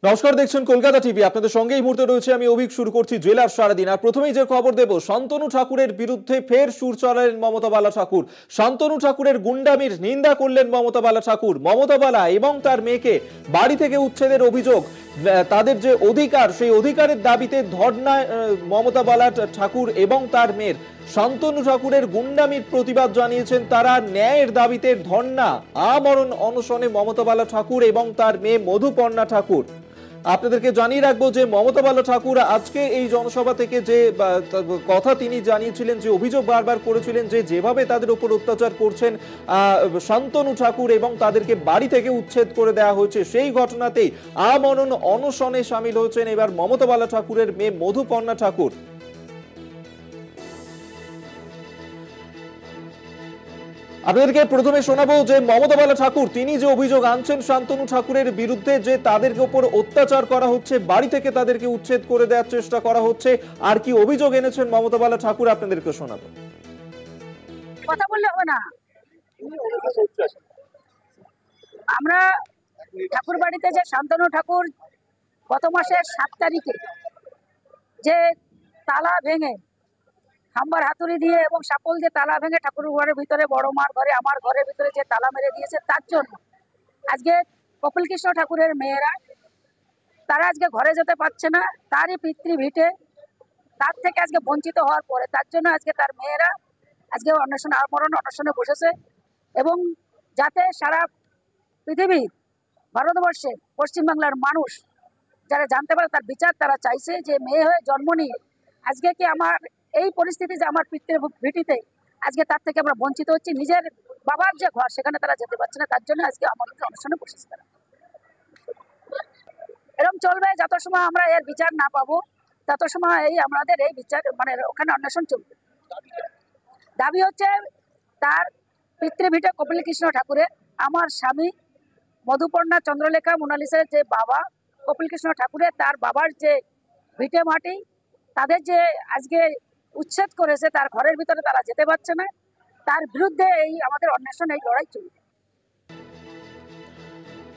নমস্কার, দেখছেন কলকাতা টিভি। আপনাদের সঙ্গে এই মুহূর্তে রয়েছে আমি অভিক। শুরু করছি জেলার সারাদিন। আর প্রথমেই যে খবর দেব, শান্তনু ঠাকুরের বিরুদ্ধে ফের সুর চড়ালেন মমতা বালা ঠাকুর। শান্তনু ঠাকুরের গুন্ডামির নিন্দা করলেন মমতা বালা ঠাকুর। মমতা বালা এবং তার মেয়েকে বাড়ি থেকে উচ্ছেদের অভিযোগ, তাদের যে অধিকার সেই অধিকারের দাবিতে ধর্নায় মমতা বালা ঠাকুর এবং তার মেয়ের। শান্তনু ঠাকুরের গুন্ডামির প্রতিবাদ জানিয়েছেন তারা। ন্যায়ের দাবিতে ধর্না আমরণ অনশনে মমতা বালা ঠাকুর এবং তার মেয়ে মধুপর্ণা ঠাকুর। আপনাদেরকে জানিয়ে রাখবো যে মমতা বালা ঠাকুর আজকে এই জনসভা থেকে যে কথা তিনি জানিয়েছিলেন, যে অভিযোগ বারবার করেছিলেন যে যেভাবে তাদের উপর অত্যাচার করছেন শান্তনু ঠাকুর এবং তাদেরকে বাড়ি থেকে উচ্ছেদ করে দেওয়া হয়েছে, সেই ঘটনাতেই আমরণ অনশনে সামিল হয়েছেন এবার মমতা বালা ঠাকুরের মেয়ে মধুপর্ণা ঠাকুর। আপনাদেরকে প্রথমে শোনাবো যে মমতা বালা ঠাকুর তিনি যে অভিযোগ আনছেন শান্তনু ঠাকুরের বিরুদ্ধে, যে তাদের উপর অত্যাচার করা হচ্ছে, বাড়ি থেকে তাদেরকে উচ্ছেদ করে দেওয়ার চেষ্টা করা হচ্ছে, আর কি অভিযোগ এনেছেন মমতা বালা ঠাকুর আপনাদেরকে শোনাবো। কথা বললে হবে না। আমরা ঠাকুর বাড়িতে যে শান্তনু ঠাকুর গত মাসের 7 তারিখে যে তালা ভেঙে খাম্বার হাতুড়ি দিয়ে এবং সাপল দিয়ে তালা ভেঙে ঠাকুর ঘরের ভিতরে, বড় মার ঘরে, আমার ঘরের ভিতরে যে তালা মেরে দিয়েছে, তার জন্য আজকে কপিল কৃষ্ণ ঠাকুরের মেয়েরা তারা আজকে ঘরে যেতে পারছে না। তারই পিতৃভিটে তার থেকে আজকে বঞ্চিত হওয়ার পরে তার জন্য আজকে তার মেয়েরা আজকে অন্বেষণ আমরণ অনশনে বসেছে। এবং যাতে সারা পৃথিবীর, ভারতবর্ষের, পশ্চিমবাংলার মানুষ যারা জানতে পারে তার বিচার তারা চাইছে। যে মেয়ে হয়ে জন্ম নিয়ে আজকে কি আমার এই পরিস্থিতি, যে আমার পিতৃভিটিতে আজকে তার থেকে আমরা বঞ্চিত হচ্ছি, নিজের বাবার যে ঘর সেখানে তারা যেতে পারছে না, তার জন্য আজকে আমার অনশনে বসেছে তারা। এরকম চলবে যত সময় আমরা এর বিচার না পাবো, তত সময় এই আমাদের এই বিচার মানে ওখানে অন্বেষণ চলবে। দাবি হচ্ছে তার পিতৃভিটে কপিল কৃষ্ণ ঠাকুরের, আমার স্বামী মধুপর্ণা চন্দ্রলেখা মোনালিসার যে বাবা কপিল কৃষ্ণ ঠাকুরের, তার বাবার যে ভিটে মাটি, তাদের যে আজকে উচ্ছেদ করেছে, তার ঘরের ভিতরে তারা যেতে পারছে না, তার বিরুদ্ধে এই আমাদের অন্বেষণ, এই লড়াই চলবে।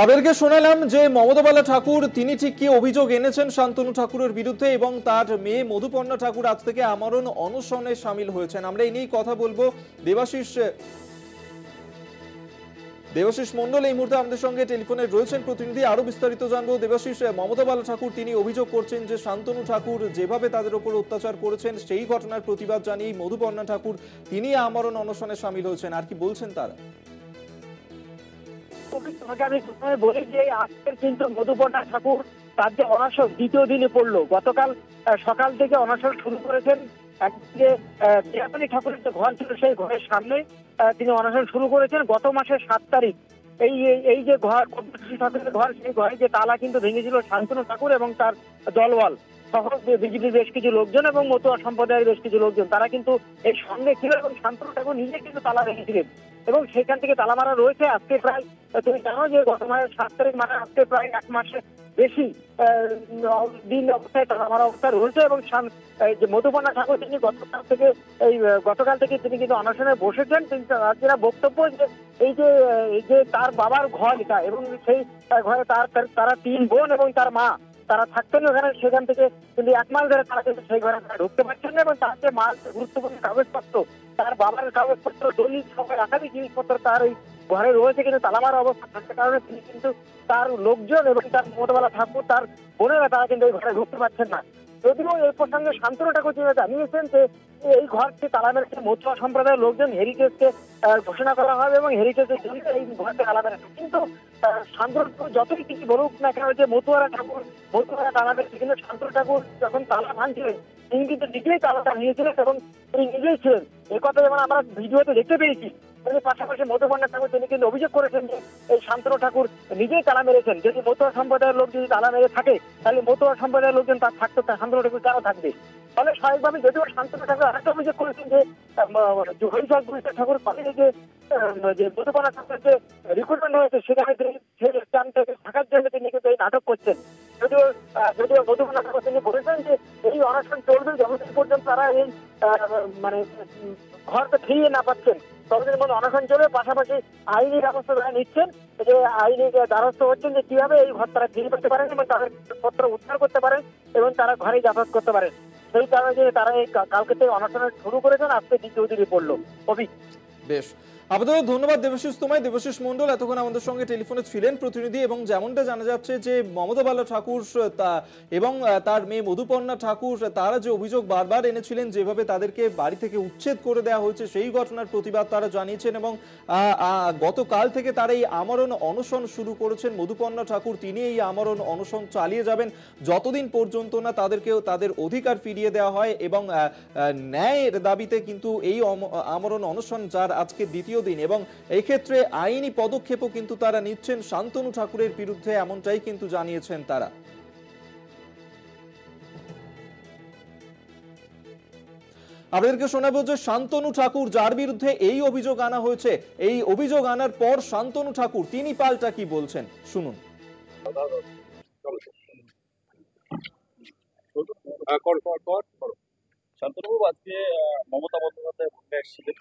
আপনাদেরকে শোনালাম যে মমতা বালা ঠাকুর তিনি ঠিক কি অভিযোগ এনেছেন শান্তনু ঠাকুরের বিরুদ্ধে, এবং তার মেয়ে মধুপর্ণা ঠাকুর আজ থেকে আমরণ অনশনে সামিল হয়েছেন। আমরা এই নিয়েই কথা বলবো। দেবাশিস মন্ডল এই মুহূর্তে আমাদের সঙ্গে টেলিফোনে রয়েছেন প্রতিনিধি, আরো বিস্তারিত জানবো। দেবাশিস, মমতা বালা ঠাকুর তিনি অভিযোগ করছেন যে শান্তনু ঠাকুর যেভাবে তাদের উপর অত্যাচার করেছেন সেই ঘটনার প্রতিবাদ জানিয়ে মধুপর্ণা ঠাকুর তিনি আমরণ অনশনে সামিল হয়েছেন, আর কি বলছেন তারা? আমি প্রথমে বলি যে আজকের কিন্তু মধুপর্ণা ঠাকুর তার যে অনশন দ্বিতীয় দিনে পড়লো। গতকাল সকাল থেকে অনশন শুরু করেছেন। একদিকে বিরাপানি ঠাকুরের যে ঘর ছিল সেই ঘরের সামনে তিনি অনশন শুরু করেছেন। গত মাসের 7 তারিখ এই যে ঘর ঠাকুরের ঘর, সেই ঘরে যে তালা কিন্তু ভেঙেছিল শান্তনু ঠাকুর এবং তার দলবল সহ বিজেপির বেশ কিছু লোকজন এবং মতুয়া সম্প্রদায়ের বেশ কিছু লোকজন, তারা কিন্তু এর সঙ্গে ছিল এবং শান্তনু ঠাকুর নিজে কিন্তু তালা ভেঙেছিলেন এবং সেখান থেকে তালা মারা রয়েছে। আজকে প্রায়, তুমি জানো যে গত মাসের 7 তারিখ মানে আজকে প্রায় 1 মাসের বেশি দিন অবস্থায় তালা মারা অবস্থায় রয়েছে। এবং যে মধুপর্ণা ঠাকুর তিনি গতকাল থেকে তিনি কিন্তু অনশনে বসেছেন। তারা বক্তব্য যে এই যে তার বাবার ঘর এটা, এবং সেই ঘরে তারা 3 বোন এবং তার মা তারা থাকতেন ওখানে। সেখান থেকে কিন্তু 1 মাস ধরে তারা কিন্তু সেই ঘরে ঢুকতে পারছেন না এবং তার যে মাল গুরুত্বপূর্ণ কাগজপত্র, তার বাবার কাগজপত্র, দলিল সহ একাধিক জিনিসপত্র তার এই ঘরে রয়েছে, কিন্তু তালামারা অবস্থা থাকার কারণে তিনি কিন্তু তার লোকজন এবং তার মমতা বালা ঠাকুর তার বোনেরা তারা কিন্তু এই ঘরে ঢুকতে পারছেন না। যদিও এই প্রসঙ্গে শান্তনু ঠাকুর জানিয়েছেন যে এই ঘরটি তালা মেরেছে মতুয়া সম্প্রদায়ের লোকজন, হেরিটেজকে ঘোষণা করা হবে এবং হেরিটেজের জন্য এই ঘরটি তালা মেরেছে। কিন্তু শান্তনু ঠাকুর যতই কিছু বলুক না কেন যে মতুয়ারা তালা মেরেছে, কিন্তু শান্তনু ঠাকুর যখন তালা ভাঙছিলেন তিনি কিন্তু নিজেই তালাটা নিয়েছিলেন এবং তিনি নিজেই ছিলেন। এই কথা যেমন আমরা ভিডিওতে দেখতে পেয়েছি। পাশাপাশি মধুপর্ণা ঠাকুর তিনি কিন্তু অভিযোগ করেছেন যে এই শান্তনু ঠাকুর নিজেই তালা মেরেছেন। যদি মতুয়া সম্প্রদায়ের লোক যদি তালা মেরে থাকে তাহলে মতুয়া সম্প্রদায়ের লোকজন তার থাকতো, শান্তনু ঠাকুর কেন থাকবে? ফলে স্বাভাবিকভাবে যদিও শান্তনু ঠাকুর আরেকটা অভিযোগ করেছেন যে হরিচাঁদ ঠাকুর কলেজে যে যে মধুপনা ঠাকুরের যে রিক্রুটমেন্ট হয়েছে সেখানে সেই স্থান থেকে থাকার জন্য তিনি কিন্তু এই নাটক করছেন। যদিও মধুপনা ঠাকুর তিনি বলেছেন যে এই অনশন চলবে যতদিন পর্যন্ত তারা এই মানে ঘরটা ফিরিয়ে না পাচ্ছেন ততদিন মধ্যে অনশন চলবে। পাশাপাশি আইনি ব্যবস্থা তারা নিচ্ছেন, যে আইনি দ্বারস্থ হচ্ছেন যে কিভাবে এই ঘর তারা ফিরে পেতে পারেন এবং তাদের পত্র উদ্ধার করতে পারেন এবং তারা ঘরে যাতায়াত করতে পারেন। সেই কারণে যে তারা এই কালকে থেকে অনশন শুরু করেছেন, আজকে দ্বিতীয় দিনে পড়লো। বেশ, আপাতত ধন্যবাদ দেবাশিস তোমায়। দেবাশিস মন্ডল এতক্ষণ আমাদের সঙ্গে টেলিফোনে ছিলেন প্রতিনিধি, এবং যেমনটা জানা যাচ্ছে যে মমতা বালা ঠাকুর এবং তার মেয়ে মধুপর্ণা ঠাকুর তারা যে অভিযোগ বারবার এনেছিলেন যেভাবে তাদেরকে বাড়ি থেকে উচ্ছেদ করে দেওয়া হয়েছে সেই ঘটনার প্রতিবাদ তারা জানিয়েছেন, এবং গতকাল থেকে তারা এই আমরণ অনশন শুরু করেছেন। মধুপর্ণা ঠাকুর তিনি এই আমরণ অনশন চালিয়ে যাবেন যতদিন পর্যন্ত না তাদেরকেও তাদের অধিকার ফিরিয়ে দেওয়া হয়, এবং ন্যায়ের দাবিতে কিন্তু এই আমরণ অনশন যার আজকে দ্বিতীয় দিন, এবং এই ক্ষেত্রে আইনি পদক্ষেপও কিন্তু তারা নিচ্ছেন শান্তনু ঠাকুরের বিরুদ্ধে, এমনটাই কিন্তু জানিয়েছেন তারা। আপনাদেরকে শোনাবো যে শান্তনু ঠাকুর যার বিরুদ্ধে এই অভিযোগ আনা হয়েছে, এই অভিযোগ আনার পর শান্তনু ঠাকুর তিনি পাল্টা কি বলছেন শুনুন। শান্তনুবাবু আজকে মমতা বন্দ্যোপাধ্যায় ভোটে এসেছিলেন,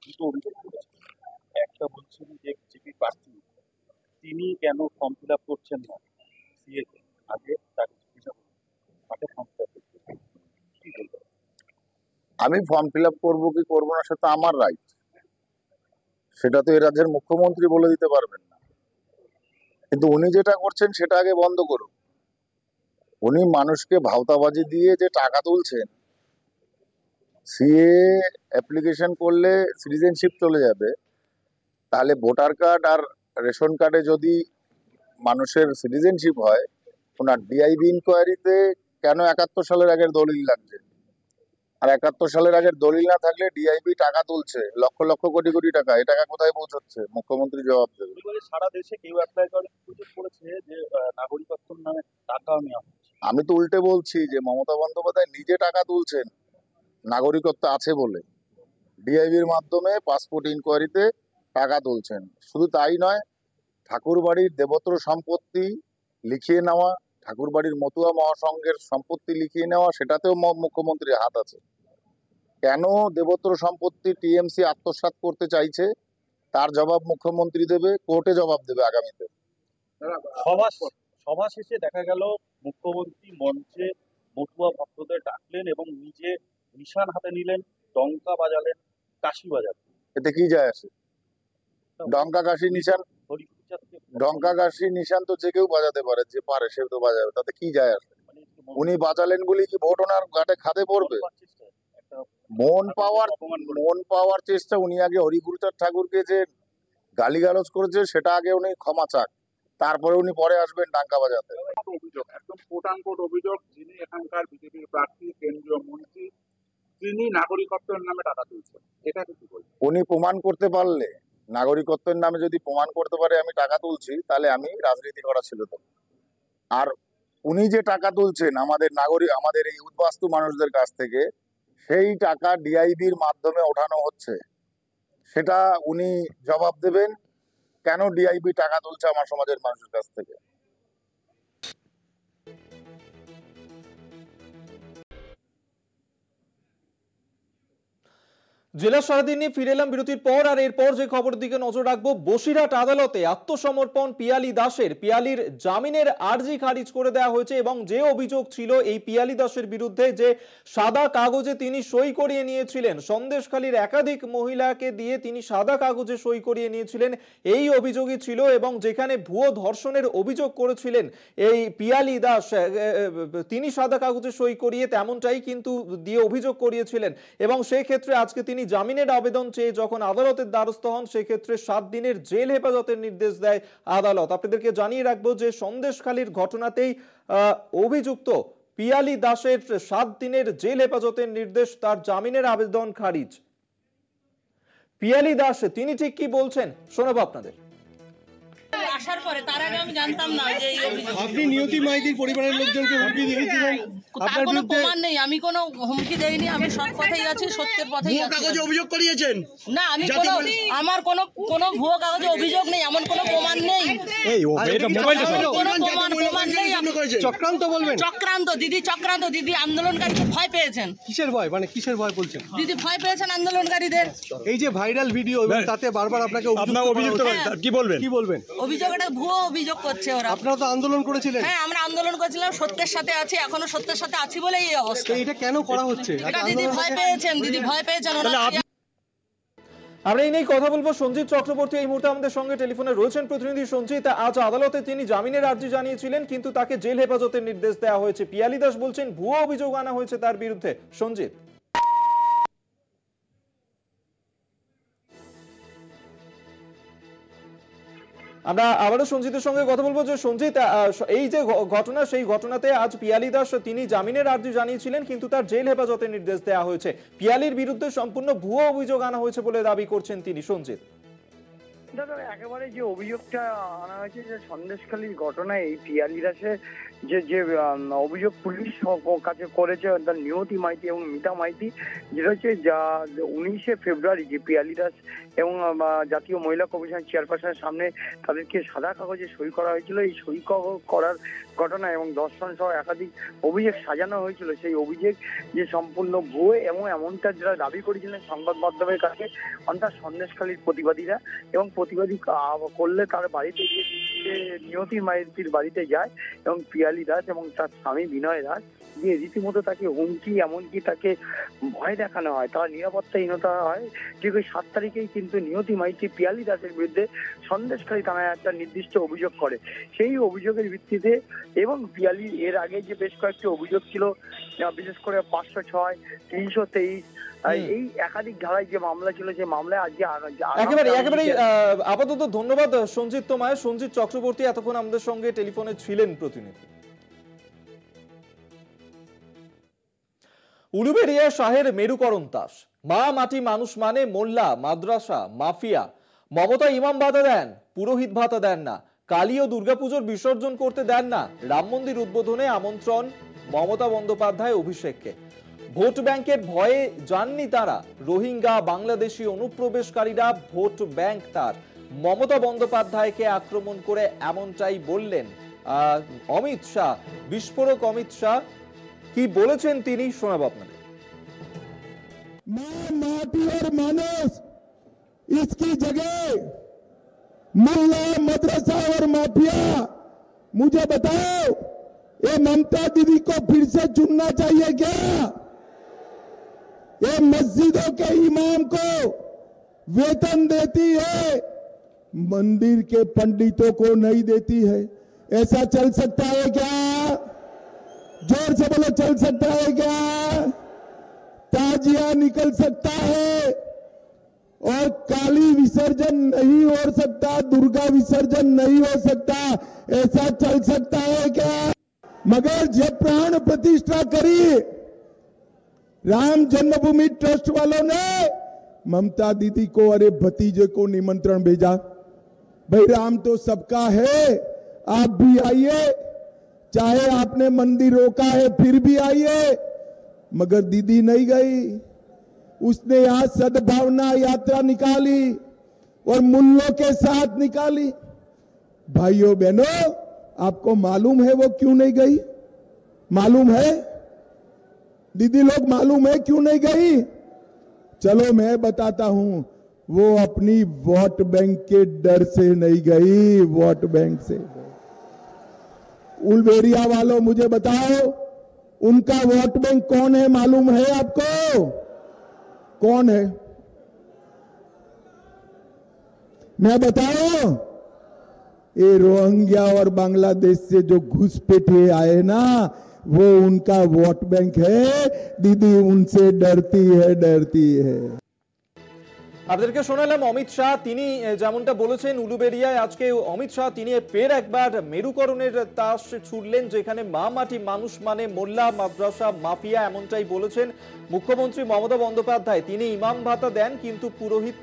দুটো অভিযোগ করেছেন। একটা বলছেন যে বিজেপি প্রার্থী তিনি কেন ফর্ম ফিল আপ করছেন না সিএতে, আগে তাকে জিজ্ঞাসা করুন তাকে ফর্ম ফিল আপ করতে। কি বলবেন? আমি ফর্ম ফিল আপ করবো কি করবো না সেটা আমার রাইট, সেটা তো এ রাজ্যের মুখ্যমন্ত্রী বলে দিতে পারবেন না। কিন্তু উনি যেটা করছেন সেটা আগে বন্ধ করুন। উনি মানুষকে ভাওতাবাজি দিয়ে যে টাকা তুলছেন, সিএ অ্যাপ্লিকেশন করলে সিটিজেনশিপ চলে যাবে, তাহলে ভোটার কার্ড আর রেশন কার্ডে যদি মানুষের সিটিজেনশিপ হয়, ওনার ডিআইবি ইনকোয়ারিতে কেন 71 সালের আগের দলিল লাগছে? আর 71 সালের আগের দলিল না থাকলে ডিআইবি টাকা তুলছে লক্ষ লক্ষ কোটি কোটি টাকা, এই টাকা কোথায় পৌঁছচ্ছে? মুখ্যমন্ত্রী জবাব দেবে। সারা দেশে কেউ অ্যাপ্লাই করেছে যে নাগরিকত্বের নামে টাকাও নেওয়া হচ্ছে। আমি তো উল্টে বলছি যে মমতা বন্দ্যোপাধ্যায় নিজে টাকা তুলছেন নাগরিকত্ব আছে বলে, ডিআইবির মাধ্যমে পাসপোর্ট ইনকোয়ারিতে টাকা তুলছেন। শুধু তাই নয়, ঠাকুরবাড়ির দেবত্র সম্পত্তি লিখিয়ে নেওয়া, ঠাকুরবাড়ির মতুয়া মহাসংঘের সম্পত্তি লিখিয়ে নেওয়া, সেটাতেও মুখ্যমন্ত্রীর হাত আছে। কেন দেবত্র সম্পত্তি টিএমসি আত্মসাৎ করতে চাইছে তার জবাব মুখ্যমন্ত্রী দেবে, কোর্টে জবাব দেবে আগামীতে। সভা শেষে দেখা গেল মুখ্যমন্ত্রী মঞ্চে মতুয়া ভক্তদের ডাকলেন এবং নিজে নিশান হাতে নিলেন, ডঙ্কা বাজালেন, কাশি বাজালেন। এতে কি যায় আসে? ডঙ্কা কাশি নিশান, ডঙ্কা কাশি নিশান তো যে কেউ বাজাতে পারে, যে পারে সে তো বাজাবে, তাতে কি যায় আসে? উনি বাজালেন বলি কি ভোট ওনার ঘাটে খাদে পড়বে? মন পাওয়ার চেষ্টা। উনি আগে হরিগুরুচাঁদ ঠাকুরকে যে গালিগালাজ করেছে সেটা আগে উনি ক্ষমা চাক, তারপরে উনি পরে আসবেন ডাঙ্কা বাজাতে। অভিযোগ, একদম কোট আনকোট অভিযোগ, যিনি এখানকার বিজেপির প্রার্থী কেন্দ্রীয় মন্ত্রী তিনি নাগরিকত্বের নামে টাকা তুলছেন, এটা কি বলবেন? উনি প্রমাণ করতে পারলে, নাগরিকত্বের নামে যদি প্রমাণ করতে পারে আমি টাকা তুলছি, তাহলে আমি রাজনীতি করা ছিল তো। আর উনি যে টাকা তুলছেন আমাদের এই উদ্বাস্তু মানুষদের কাছ থেকে, সেই টাকা ডিআইবির মাধ্যমে ওঠানো হচ্ছে, সেটা উনি জবাব দেবেন। কেন ডিআইবি টাকা তুলছে আমার সমাজের মানুষের কাছ থেকে? জেলা সারাদিন নিয়ে ফিরে এলাম বিরতির পর, আর এরপর যে খবরের দিকে নজর রাখবো, বসিরহাট আদালতে আত্মসমর্পণ পিয়ালি দাসের। পিয়ালির জামিনের আর্জি খারিজ করে দেওয়া হয়েছে, এবং যে অভিযোগ ছিল এই পিয়ালি দাসের বিরুদ্ধে যে সাদা কাগজে তিনি সই করিয়ে নিয়েছিলেন, সন্দেশখালীর একাধিক মহিলাকে দিয়ে তিনি সাদা কাগজে সই করিয়ে নিয়েছিলেন, এই অভিযোগই ছিল। এবং যেখানে ভুয়ো ধর্ষণের অভিযোগ করেছিলেন এই পিয়ালি দাস, তিনি সাদা কাগজে সই করিয়ে তেমনটাই কিন্তু দিয়ে অভিযোগ করিয়েছিলেন। এবং সেই ক্ষেত্রে আজকে তিনি জামিনের আবেদন চেয়ে যখন আদালতের দ্বারস্থ হন, সেক্ষেত্রে 7 দিনের জেল হেফাজতের নির্দেশ দেয় আদালত। আপনাদেরকে জানিয়ে রাখবো যে সন্দেশখালীর ঘটনাতেই অভিযুক্ত পিয়ালি দাসের 7 দিনের জেল হেফাজতের নির্দেশ, তার জামিনের আবেদন খারিজ। পিয়ালি দাস তিনি ঠিক কি বলছেন শোনাবো আপনাদের। আসার পরে, তার আগে আমি জানতাম না যে এই অভিযোগ। আপনি নিয়তি মাইতির পরিবারের লোকজনকে হুমকি দিয়েছিলেন, তার কোনো প্রমাণ নেই, আমি কোনো হুমকি দেইনি, আমি সৎ পথেই আছি, সত্যের পথেই আছি। কাগজে অভিযোগ করিয়েছেন? না, আমি আমার কোনো ভুয়ো কাগজে অভিযোগ নেই, এমন কোনো প্রমাণ নেই। চক্রান্ত বলবেন? চক্রান্ত দিদি, চক্রান্ত দিদি। আন্দোলনকারীকে ভয় পেয়েছেন। কিসের ভয়, মানে কিসের ভয় বলছেন? দিদি ভয় পেয়েছেন আন্দোলনকারীদের। এই যে ভাইরাল ভিডিও এবং তাতে বারবার আপনাকে অভিযুক্ত কি বলবেন? কি বলবেন? অভিযোগ, এটা ভুয়ো অভিযোগ করছে ওরা। আপনারা তো আন্দোলন করেছিলেন। হ্যাঁ, আমরা আন্দোলন করেছিলাম, সত্যের সাথে আছি, এখনো সত্যের সাথে আছি বলে এই অবস্থা। এটা কেন করা হচ্ছে? এটা দিদি ভয় পেয়েছেন, দিদি ভয় পেয়েছেন ওরা। আমরা এই নিয়ে কথা বলবো। সঞ্জিত চক্রবর্তী এই মুহূর্তে আমাদের সঙ্গে টেলিফোনে রয়েছেন। প্রতিনিধি সঞ্জিত, আজ আদালতে তিনি জামিনের আর্জি জানিয়েছিলেন, কিন্তু তাকে জেল হেফাজতের নির্দেশ দেওয়া হয়েছে। পিয়ালি দাস বলছেন ভুয়ো অভিযোগ আনা হয়েছে তার বিরুদ্ধে। সঞ্জিত, আমরা আবারও সঞ্জিতের সঙ্গে কথা বলবো। যে সঞ্জিত, এই যে ঘটনা, সেই ঘটনাতে আজ পিয়ালি দাস তিনি জামিনের আর্জি জানিয়েছিলেন, কিন্তু তার জেল হেফাজতের নির্দেশ দেওয়া হয়েছে। পিয়ালির বিরুদ্ধে সম্পূর্ণ ভুয়ো অভিযোগ আনা হয়েছে বলে দাবি করছেন তিনি। সঞ্জিত, দাদা, একেবারে যে অভিযোগটা আনা হয়েছে যে সন্দেশখালীর ঘটনায় এই পিয়ালি দাসের যে অভিযোগ পুলিশ কাছে করেছে তার নিয়তি মাইতি এবং মিতা মাইতি, যেটা হচ্ছে যা 19শে ফেব্রুয়ারি যে পিয়ালি দাস এবং জাতীয় মহিলা কমিশন চেয়ারপারসনের সামনে তাদেরকে সাদা কাগজে সই করা হয়েছিল। এই সই করার ঘটনা এবং দর্শন সহ একাধিক অভিযোগ সাজানো হয়েছিল। সেই অভিযোগ যে সম্পূর্ণ ভুয়ো এবং এমনটা যারা দাবি করেছিলেন সংবাদ মাধ্যমের কাছে, অর্থাৎ সন্দেশখালীর প্রতিবাদীরা, এবং প্রতিবাদী করলে তার বাড়িতে গিয়ে নিয়তি মাইতির বাড়িতে যায় এবং পিয়ালি দাস এবং তার স্বামী বিনয় দাস গিয়ে রীতিমতো তাকে হুমকি, এমনকি তাকে ভয় দেখানো হয়, তার নিরাপত্তাহীনতা হয়। ঠিক ওই 7 তারিখেই কিন্তু নিয়তি মাইতি পিয়ালি দাসের বিরুদ্ধে সন্দেশখালী থানায় একটা নির্দিষ্ট অভিযোগ করে। সেই অভিযোগের ভিত্তিতে এবং পিয়ালি এর আগে যে বেশ কয়েকটি অভিযোগ ছিল, বিশেষ করে 506, 323, এই একাধিক ধারায় যে মামলা ছিল, যে মামলায় আজকে একেবারে আপাতত ধন্যবাদ সঞ্জিত তোমায়। সঞ্জিত চক্রবর্তী এতক্ষণ আমাদের সঙ্গে টেলিফোনে ছিলেন প্রতিনিধি। উলুবেড়িয়া শাহের মেরুকরণ তাস, মা মাটি মানুষ মানে মোল্লা মাদ্রাসা মাফিয়া। মমতা ইমাম ভাতা দেন, পুরোহিত ভাতা দেন না। কালী ও দুর্গাপুজোর বিসর্জন করতে দেন না। রাম মন্দির উদ্বোধনে আমন্ত্রণ মমতা বন্দ্যোপাধ্যায় অভিষেককে। ভোট ব্যাংকের ভয়ে যাননি তারা। রোহিঙ্গা বাংলাদেশি অনুপ্রবেশকারীরা ভোট ব্যাংক তার। মমতা বন্দ্যোপাধ্যায়কে আক্রমণ করে এমনটাই বললেন অমিত শাহ। বিস্ফোরক অমিত শাহ কি বলেছেন তিনি শোনাবো আপনাদের। माटी और मानस इसकी जगह मुल्ला मदरसा और माफिया। मुझे बताओ, ये ममता दीदी को फिर से चुनना चाहिए क्या? ये मस्जिदों के इमाम को वेतन देती है, मंदिर के पंडितों को नहीं देती है। ऐसा चल सकता है क्या? जोर से बोलो, चल सकता है क्या? ताजिया निकल सकता है और काली विसर्जन नहीं हो सकता, दुर्गा विसर्जन नहीं हो सकता। ऐसा चल सकता है क्या? मगर जब प्राण प्रतिष्ठा करी राम जन्मभूमि ट्रस्ट वालों ने, ममता दीदी को अरे भतीजे को निमंत्रण भेजा। भाई राम तो सबका है, आप भी आइए, चाहे आपने मंदिर रोका है फिर भी आइए। मगर दीदी नहीं गई, उसने यहां सद्भावना यात्रा निकाली और मुल्लों के साथ निकाली। भाइयों बहनों, आपको मालूम है वो क्यों नहीं गई? मालूम है दीदी लोग, मालूम है क्यों नहीं गई? चलो मैं बताता हूं, वो अपनी वोट बैंक के डर से नहीं गई, वोट बैंक से। उलबेड़िया वालों मुझे बताओ, उनका वोट बैंक कौन है? मालूम है आपको? कौन है? मैं बताऊं, ये रोहिंग्या और बांग्लादेश से जो घुसपैठे आए ना, वो उनका वोट बैंक है। दीदी उनसे डरती है, डरती है। আপনাদেরকে শোনালাম অমিত শাহ, তিনি যেমনটা বলেছেন উলুবেড়িয়ায় আজকে অমিত শাহ তিনি ফের একবার মেরুকরণের তাস ছুড়লেন, যেখানে মা মাটি মানুষ মানে মোল্লা মাদ্রাসা মাফিয়া, এমনটাই বলেছেন মুখ্যমন্ত্রী মমতা বন্দ্যোপাধ্যায়। তিনি ইমাম ভাতা দেন কিন্তু পুরোহিত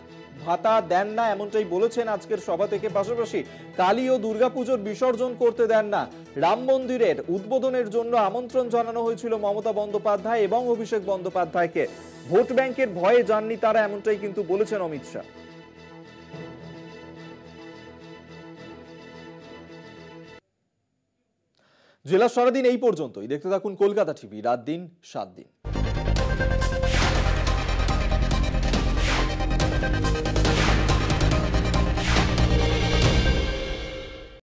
ভাতা দেন না, এমনটাই বলেছেন আজকের সভা থেকে। পাশাপাশি কালী ও দুর্গাপুজোর বিসর্জন করতে দেন না। রাম মন্দিরের উদ্বোধনের জন্য আমন্ত্রণ জানানো হয়েছিল মমতা বন্দ্যোপাধ্যায় এবং অভিষেক বন্দ্যোপাধ্যায়কে। ভোট ব্যাংকের ভয়ে যাননি তারা, এমনটাই কিন্তু বলেছেন অমিত শাহ। জেলার সারাদিন এই পর্যন্তই। দেখতে থাকুন কলকাতা টিভি, রাত দিন 7 দিন।